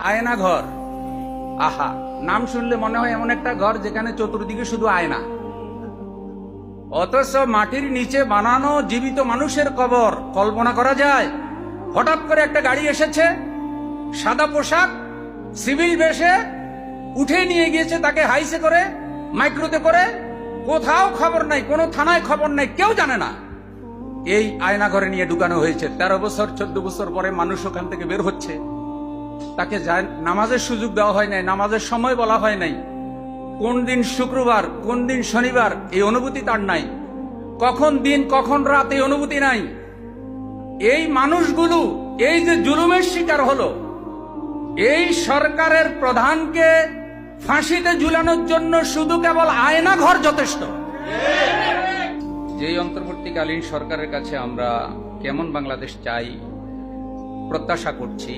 আয়না ঘর। আহা, নাম শুনলে মনে হয় এমন একটা ঘর যেখানে চতুর্দিকে শুধু আয়না, অথচ মাটির নিচে বানানো জীবিত মানুষের কবর। কল্পনা করা যায়? হঠাৎ করে একটা গাড়ি এসেছে, সাদা পোশাক, সিভিল বেশে উঠে নিয়ে গিয়েছে তাকে হাইসে করে, মাইক্রোতে করে, কোথাও খবর নাই, কোনো থানায় খবর নাই, কেউ জানে না। এই আয়না ঘরে নিয়ে ঢুকানো হয়েছে। 13 বছর 14 বছর পরে মানুষ ওখান থেকে বের হচ্ছে, তাকে নামাজের সুযোগ দেওয়া হয় নাই, নামাজের সময় বলা হয় নাই, কোন দিন শুক্রবার কোন দিন শনিবার এই অনুভূতি তার নাই, কখন দিন কখন রাত এই অনুভূতি নাই। এই মানুষগুলো এই যে জুলুমের শিকার হলো, এই সরকারের প্রধানকে ফাঁসিতে ঝুলানোর জন্য শুধু কেবল আয়না ঘর যথেষ্ট। যেই অন্তর্বর্তীকালীন সরকারের কাছে আমরা কেমন বাংলাদেশ চাই, প্রত্যাশা করছি,